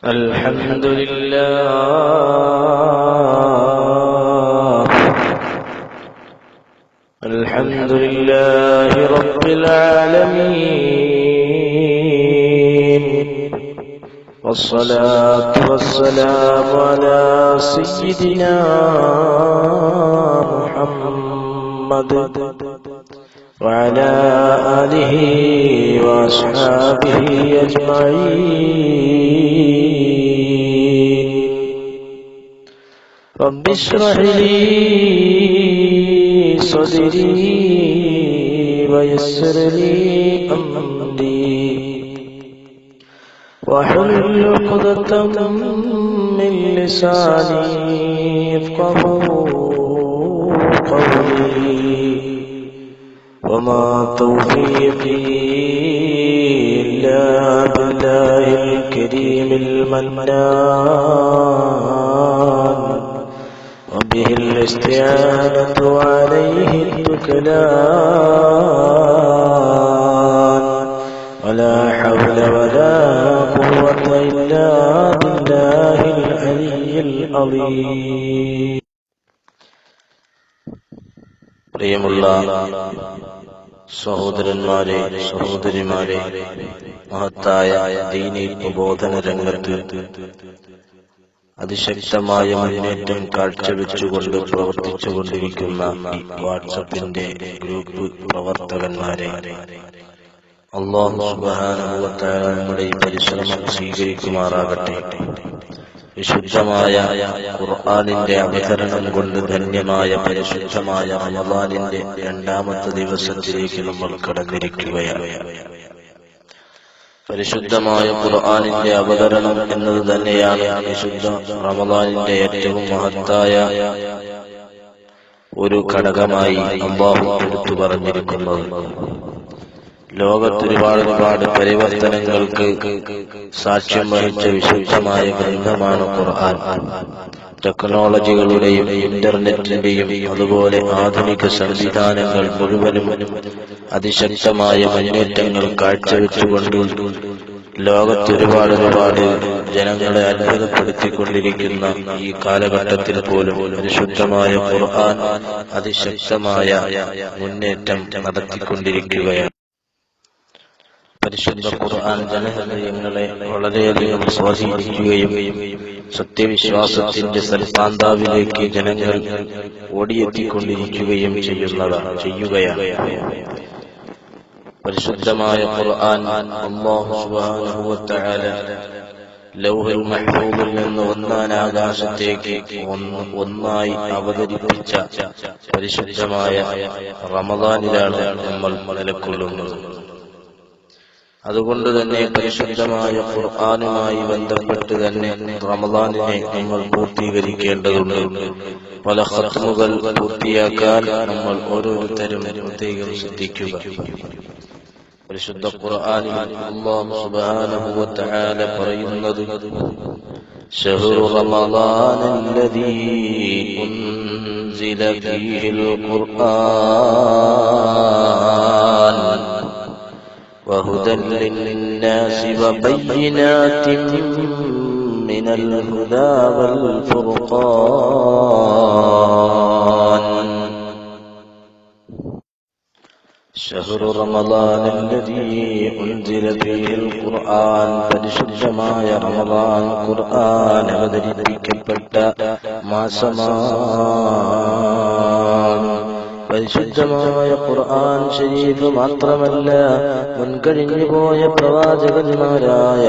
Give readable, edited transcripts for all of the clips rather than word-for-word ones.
الحمد لله رب العالمين، والصلاة والسلام على سيدنا محمد وعلى آله وأصحابه أجمعين. رب اشرح لي صدري ويسر لي أمري واحلل عقدة من لساني يفقهوا قولي، وما توفيقي إلا بالله الكريم المنان، وبه الاستعانة وعليه التكلان، ولا حول ولا قوة إلا بالله العلي العظيم. പ്രിയമുള്ള സഹോദരന്മാരെ, സഹോദരിമാരെ, മഹത്തായ ദീനി പ്രബോധന രംഗത്ത് അതിശക്തമായ മുന്നേറ്റം കാഴ്ചവെച്ചുകൊണ്ട് പ്രവർത്തിച്ചുകൊണ്ടിരിക്കുന്ന ഈ വാട്സപ്പിന്റെ ഗ്രൂപ്പ് പ്രവർത്തകന്മാരെ, അല്ലാഹു സുബ്ഹാനഹു വ തആല നമ്മുടെ ഈ പരിശ്രമം സ്വീകരിക്കുമാറാകട്ടെ. വിശുദ്ധമായ ഖുർആനിന്റെ അവതരണം കൊണ്ട് ധന്യമായ പരിശുദ്ധമായ റമളാനിന്റെ രണ്ടാമത്തെ ദിവസത്തിലേക്ക് നമ്മൾ കടന്നിരിക്കുകയാണ്. പരിശുദ്ധമായ ഖുർആനിന്റെ അവതരണം എന്നത് തന്നെയാണ് വിശുദ്ധ റമളാനിന്റെ ഏറ്റവും മഹത്തായ ഒരു ഘടകമായി അല്ലാഹു എടുത്തു പറഞ്ഞിരിക്കുന്നത്. ലോകത്തൊരുപാട് പരിവർത്തനങ്ങൾക്ക് സാക്ഷ്യം വഹിച്ച വിശുദ്ധമായ ഗ്രന്ഥമാണ് ഖുർആൻ. ടെക്നോളജികളുടെയും ഇന്റർനെറ്റിന്റെയും അതുപോലെ ആധുനിക സംവിധാനങ്ങൾ മുഴുവനും അതിശക്തമായ മുന്നേറ്റങ്ങൾ കാഴ്ചവെച്ചുകൊണ്ട് ലോകത്തൊരുപാട് ജനങ്ങളെ അത്ഭുതപ്പെടുത്തിക്കൊണ്ടിരിക്കുന്ന ഈ കാലഘട്ടത്തിൽ പോലും പരിശുദ്ധമായ ഖുർആൻ അതിശക്തമായ മുന്നേറ്റം നടത്തിക്കൊണ്ടിരിക്കുകയാണ്. പരിശുദ്ധ ഖുർആൻ ജനഹൃദയങ്ങളെ വളരെയധികം സ്വാധീനിക്കുകയും സത്യവിശ്വാസത്തിന്റെ സൽപാന്താവിലേക്ക് ജനങ്ങൾ ഓടിയെത്തിക്കൊണ്ടിരിക്കുകയും ചെയ്യുകയാണ്. പരിശുദ്ധമായ ഖുർആൻ അല്ലാഹു സുബ്ഹാനഹു വ തആല ലൗഹുൽ മഹ്ഫൂദിൽ നിന്ന് ഒന്നാം ആകാശത്തേക്ക് ഒന്നായി അവതരിപ്പിച്ച പരിശുദ്ധമായ റമളാനിലാണ് നമ്മൾ നിലകൊള്ളുന്നത്. അതുകൊണ്ട് തന്നെ പരിശുദ്ധമായ ഖുർആനുമായി ബന്ധപ്പെട്ട് തന്നെ റമളാനിനെ നമ്മൾ പൂർത്തീകരിക്കേണ്ടതുണ്ട്. പല ഖത്മുകൾ പൂർത്തിയാക്കാൻ നമ്മൾ ഓരോരുത്തരും പ്രത്യേകം ശ്രദ്ധിക്കുക. പരിശുദ്ധ ഖുർആനിൽ അല്ലാഹു സുബ്ഹാനഹു വ തആല പറയുന്നത്, ശഹ്റു റമളാനല്ലദീ ഉൻസില ഫീഹിൽ ഖുർആൻ وهدى للناس وبينات من الهدى والفرقان. شهر رمضان الذي أنزل فيه القرآن. പരിശുദ്ധമായ റമളാൻ ഖുർആൻ അവതരിപ്പിക്കപ്പെട്ട മാസമാണ്. പരിശുദ്ധമായ ഖുർആൻ ശരീഫ് മാത്രമല്ല, മുൻകഴിഞ്ഞുപോയ പ്രവാചകന്മാരായ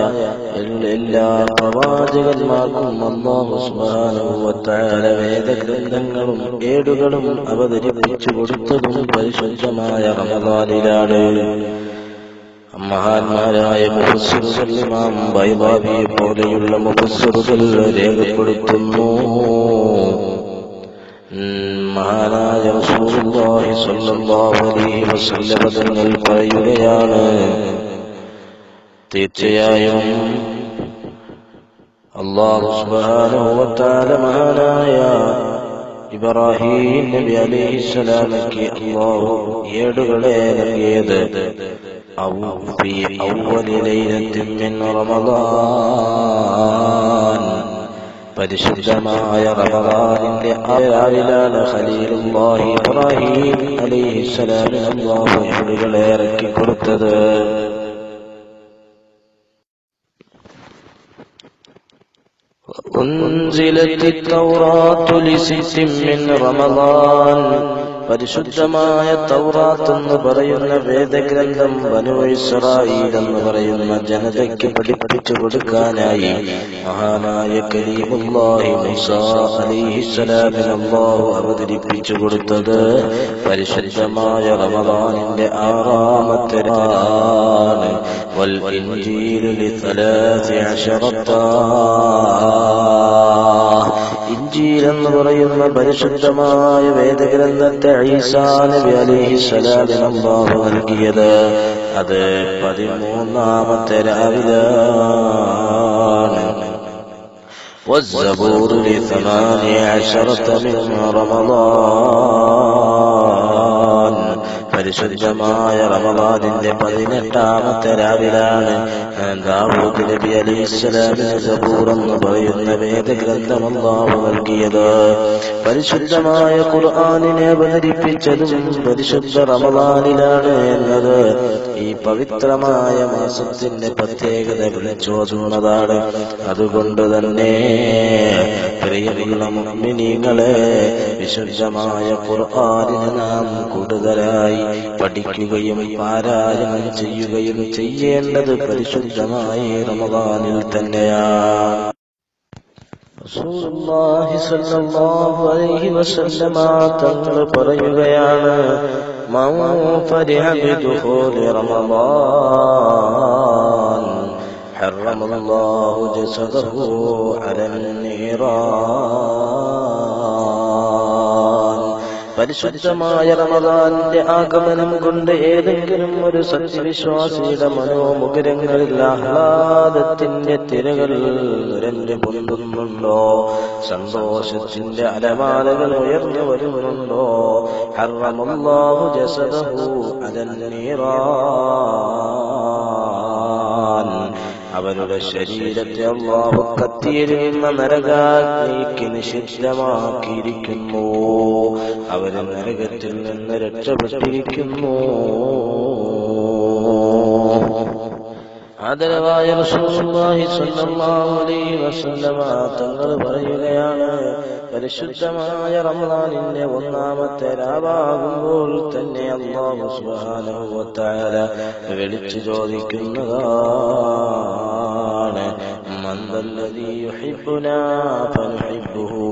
എല്ലാ പ്രവാചകന്മാർക്കും അല്ലാഹു സുബ്ഹാനഹു വ തആല വേദഗ്രന്ഥങ്ങളും ഏടുകളും അവതരിപ്പിച്ചു കൊടുത്തതും പരിശുദ്ധമായ റമളാനിലാണ്. മഹാന്മാരായ മുഫസ്സിറുകൾ ഇമാം ബൈളാവിയെ പോലെയുള്ള മുഫസ്സിറുകൾ രേഖപ്പെടുത്തുന്നു, മഹാനായ റസൂലുള്ളാഹി സ്വല്ലല്ലാഹു അലൈഹി വസല്ലം തങ്ങൾ പറയുകയാണ്, തീർച്ചയായും അല്ലാഹു സുബ്ഹാനഹു വ തആല മഹാനായ ഇബ്രാഹിം നബി അലൈഹിസ്സലാമക്ക് അല്ലാഹു ഏടുകളെ നൽകിയത് أو في أول ليلة من رمضان പരിശുദ്ധമായ റമദാനിന്റെ ആരാവിലാണ് ഖലീലുല്ലാഹി ഇബ്രാഹിം അലൈഹിസ്സലാമിന് അല്ലാഹു ഏടുകളെ ഇറക്കി കൊടുത്തത്. ഉൻസിലത്തി തൗറാത്തു ലിസിത്തിൻ മിൻ റമദാൻ പരിശുദ്ധമായ തൗറാത്ത് എന്ന് പറയുന്ന വേദഗ്രന്ഥം ബനൂ ഇസ്രായീൽ എന്ന് പറയുന്ന ജനതയ്ക്ക് പഠിപ്പിച്ചു കൊടുക്കാനായി മഹാനായ കലീമുല്ലാഹി മൂസാ അലൈഹിസ്സലാമിന് അല്ലാഹു അവതരിപ്പിച്ചു കൊടുത്തത് പരിശുദ്ധമായ റമദാനിന്റെ 6-ാമത്തെ രാവാണ്. വൽ ഇൻജീലു ലിസലാസിഅശറത ഇൻജീൽ എന്ന് പറയുന്ന പരിശുദ്ധമായ വേദഗ്രന്ഥത്തെ ഈസാ നബി അലൈഹിസ്സലാമിന് അല്ലാഹു നൽകിയത് അത് 13-ാമത്തെ രാവിലാണ്. والزبور ل18 من رمضان പരിശുദ്ധമായ റമദാനിന്റെ 18-ാമത്തെ രാവിലാണ് ദാവൂദ് നബി അലൈഹിസ്സലാമിന് സബൂർ എന്ന് പറയുന്ന വേദഗ്രന്ഥം അല്ലാഹു നൽകിയത്. പരിശുദ്ധമായ ഖുർആനിനെ അവതരിപ്പിച്ചതും പരിശുദ്ധ റമദാനിലാണ് എന്നത് ഈ പവിത്രമായ മാസത്തിന്റെ പ്രത്യേകത വിളിച്ചോതുന്നതാണ്. അതുകൊണ്ട് തന്നെ പ്രിയമുള്ള മുഅ്മിനീങ്ങളെ, വിശുദ്ധമായ ഖുർആനിനെ നാം കൂടുതലായി പഠിക്കുകയും പാരായണം ചെയ്യുകയും ചെയ്യേണ്ടത് പരിശുദ്ധമായ റമദാനിൽ തന്നെയാണ്. റസൂലുള്ളാഹി സ്വല്ലല്ലാഹു അലൈഹി വസല്ലമ തങ്ങൾ പറയുകയാണ്, മൻ ഫരിഹ ബിദുഖൂലി റമദാൻ ഹറമല്ലാഹു ജസദഹു അലൻ നീറാൻ. പരിശുദ്ധമായ റമദാനിന്റെ ആഗമനം കൊണ്ട് ഏതെങ്കിലും ഒരു സത്യവിശ്വാസിയുടെ മനോമുഖരങ്ങളിൽ ആഹ്ലാദത്തിന്റെ തിരകൾ നിറഞ്ഞു പൊന്തുന്നുണ്ടോ, സന്തോഷത്തിന്റെ അലമാലകൾ ഉയർന്നു വരുന്നുണ്ടോ, ഹറമല്ലാഹു ജസദഹു അലൻ നീറാൻ. അവരുടെ ശരീരത്തെ അല്ലാഹു കത്തിയെരിയുന്ന നരകാഗ്നിക്ക് നിഷിദ്ധമാക്കിയിരിക്കുന്നു. അവര് നരകത്തിൽ നിന്ന് രക്ഷപ്പെട്ടിരിക്കുന്നു. ആദരവായ റസൂലുള്ളാഹി സ്വല്ലല്ലാഹു അലൈഹി വസല്ലമ തങ്ങൾ പറയുകയാണ്, പരിശുദ്ധമായ റമദാനിന്റെ 1-ാമത്തെ രാവാകുമ്പോൾ തന്നെ അല്ലാഹു സുബ്ഹാനഹു വ തആല വിളിച്ചു ചോദിക്കുന്നതാണ്, മൻ ദല്ലദീ യുഹിബ്ബുനാ ഫനുഹിബ്ബുഹു.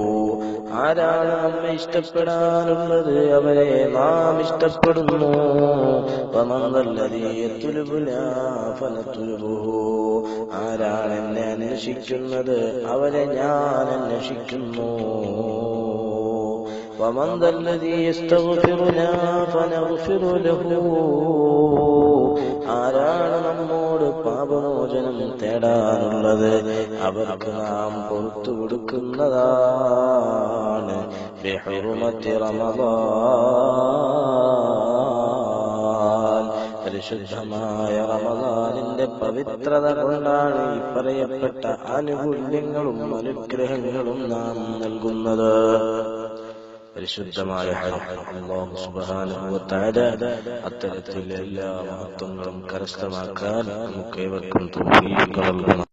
ആരാണ് നമ്മെ ഇഷ്ടപ്പെടാനുള്ളത്, അവരെ നാം ഇഷ്ടപ്പെടുന്നു. വമൻ ദല്ലദീ യത്ലുബുനാ ഫനത്ലുബുഹു. ആരാണ് എന്നെ അന്വേഷിക്കുന്നത്, അവരെ ഞാൻ അന്വേഷിക്കുന്നു. വമൻ ദല്ലദീ യസ്തഗ്ഫിറുനാ ഫനഗ്ഫിറു ലഹു. ആരാണ് നമ്മോട് പാപമോചനം തേടാനുള്ളത്, അവർക്ക് നാം പുറത്തു കൊടുക്കുന്നതാണ്. ബിഹുർമത്തി റമദാൻ. പരിശുദ്ധമായ റമദാനിന്റെ പവിത്രത കൊണ്ടാണ് ഈ പറയപ്പെട്ട ആനുകൂല്യങ്ങളും അനുഗ്രഹങ്ങളും നാം നൽകുന്നത്. പരിശുദ്ധമായ അല്ലാഹു സുബ്ഹാനഹു വ തആല അത്തരത്തിലുള്ള എല്ലാ മഹത്വങ്ങളും കരസ്ഥമാക്കാൻ നമുക്ക് ഏവർക്കും തൗഫീഖ് നൽകണം.